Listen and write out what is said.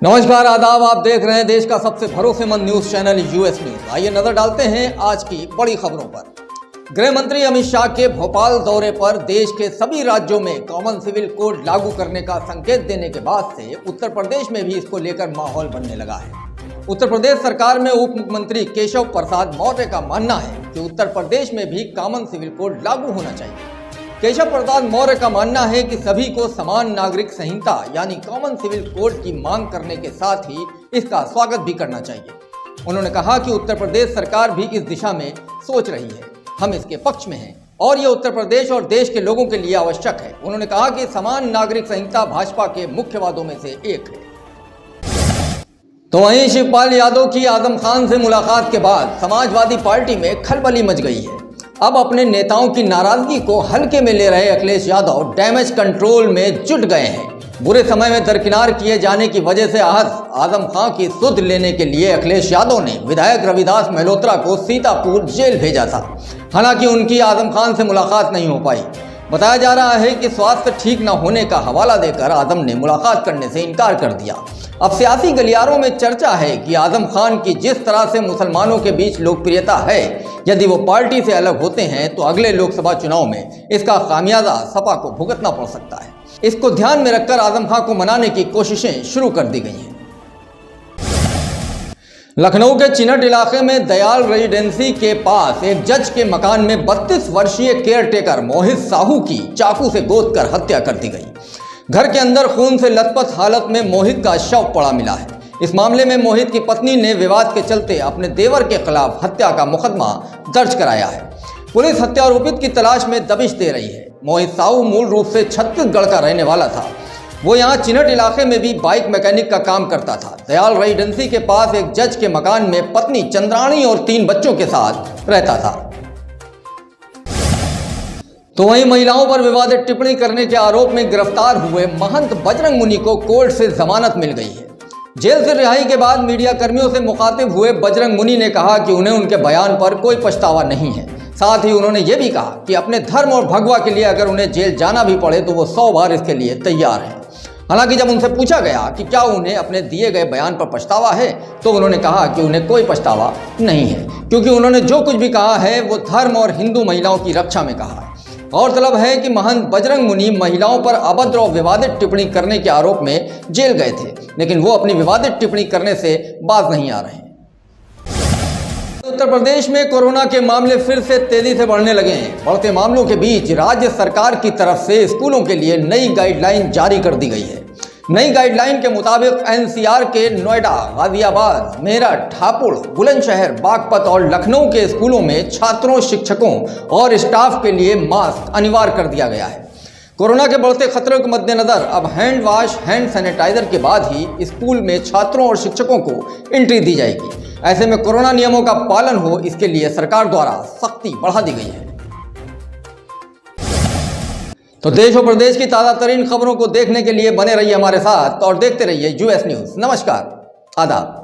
नमस्कार, आदाब। आप देख रहे हैं देश का सबसे भरोसेमंद न्यूज चैनल यूएस न्यूज। आइए नजर डालते हैं आज की बड़ी खबरों पर। गृह मंत्री अमित शाह के भोपाल दौरे पर देश के सभी राज्यों में कॉमन सिविल कोड लागू करने का संकेत देने के बाद से उत्तर प्रदेश में भी इसको लेकर माहौल बनने लगा है। उत्तर प्रदेश सरकार में उप मुख्यमंत्री केशव प्रसाद मौर्य का मानना है कि उत्तर प्रदेश में भी कॉमन सिविल कोड लागू होना चाहिए। केशव प्रसाद मौर्य का मानना है कि सभी को समान नागरिक संहिता यानी कॉमन सिविल कोड की मांग करने के साथ ही इसका स्वागत भी करना चाहिए। उन्होंने कहा कि उत्तर प्रदेश सरकार भी इस दिशा में सोच रही है, हम इसके पक्ष में हैं और ये उत्तर प्रदेश और देश के लोगों के लिए आवश्यक है। उन्होंने कहा कि समान नागरिक संहिता भाजपा के मुख्य वादों में से एक है। तो वहीं शिवपाल यादव की आजम खान से मुलाकात के बाद समाजवादी पार्टी में खलबली मच गई है। अब अपने नेताओं की नाराजगी को हल्के में ले रहे अखिलेश यादव डैमेज कंट्रोल में जुट गए हैं। बुरे समय में दरकिनार किए जाने की वजह से आहत आजम खान की सुध लेने के लिए अखिलेश यादव ने विधायक रविदास मेहलोत्रा को सीतापुर जेल भेजा था। हालांकि उनकी आजम खान से मुलाकात नहीं हो पाई। बताया जा रहा है कि स्वास्थ्य ठीक न होने का हवाला देकर आजम ने मुलाकात करने से इनकार कर दिया। अब सियासी गलियारों में चर्चा है कि आजम खान की जिस तरह से मुसलमानों के बीच लोकप्रियता है, यदि वो पार्टी से अलग होते हैं तो अगले लोकसभा चुनाव में इसका खामियाजा सपा को भुगतना पड़ सकता है। इसको ध्यान में रखकर आजम खान को मनाने की कोशिशें शुरू कर दी गई हैं। लखनऊ के चिनट इलाके में दयाल रेजिडेंसी के पास एक जज के मकान में 32 वर्षीय केयरटेकर मोहित साहू की चाकू से गोदकर हत्या कर दी गई। घर के अंदर खून से लथपथ हालत में मोहित का शव पड़ा मिला है। इस मामले में मोहित की पत्नी ने विवाद के चलते अपने देवर के खिलाफ हत्या का मुकदमा दर्ज कराया है। पुलिस हत्यारोपित की तलाश में दबिश दे रही है। मोहित साहू मूल रूप से छत्तीसगढ़ का रहने वाला था। वो यहाँ चिनट इलाके में भी बाइक मैकेनिक का काम करता था। दयाल रेजिडेंसी के पास एक जज के मकान में पत्नी चंद्राणी और 3 बच्चों के साथ रहता था। तो वहीं महिलाओं पर विवादित टिप्पणी करने के आरोप में गिरफ्तार हुए महंत बजरंग मुनि को कोर्ट से जमानत मिल गई है। जेल से रिहाई के बाद मीडिया कर्मियों से मुखातिब हुए बजरंग मुनि ने कहा कि उन्हें उनके बयान पर कोई पछतावा नहीं है। साथ ही उन्होंने ये भी कहा कि अपने धर्म और भगवा के लिए अगर उन्हें जेल जाना भी पड़े तो वो 100 बार इसके लिए तैयार है। हालांकि जब उनसे पूछा गया कि क्या उन्हें अपने दिए गए बयान पर पछतावा है, तो उन्होंने कहा कि उन्हें कोई पछतावा नहीं है, क्योंकि उन्होंने जो कुछ भी कहा है वो धर्म और हिंदू महिलाओं की रक्षा में कहा है। गौरतलब है कि महंत बजरंग मुनि महिलाओं पर अभद्र और विवादित टिप्पणी करने के आरोप में जेल गए थे, लेकिन वो अपनी विवादित टिप्पणी करने से बाज नहीं आ रहे हैं। उत्तर प्रदेश में कोरोना के मामले फिर से तेजी से बढ़ने लगे हैं। बढ़ते मामलों के बीच राज्य सरकार की तरफ से स्कूलों के लिए नई गाइडलाइन जारी कर दी गई है। नई गाइडलाइन के मुताबिक एनसीआर के नोएडा, गाजियाबाद, मेरठ, हापुड़, बुलंदशहर, बागपत और लखनऊ के स्कूलों में छात्रों, शिक्षकों और स्टाफ के लिए मास्क अनिवार्य कर दिया गया है। कोरोना के बढ़ते खतरों के मद्देनजर अब हैंड वॉश, हैंड सैनिटाइजर के बाद ही स्कूल में छात्रों और शिक्षकों को एंट्री दी जाएगी। ऐसे में कोरोना नियमों का पालन हो, इसके लिए सरकार द्वारा सख्ती बढ़ा दी गई है। तो देश और प्रदेश की ताज़ा तरीन खबरों को देखने के लिए बने रहिए हमारे साथ और देखते रहिए यूएस न्यूज। नमस्कार, आदाब।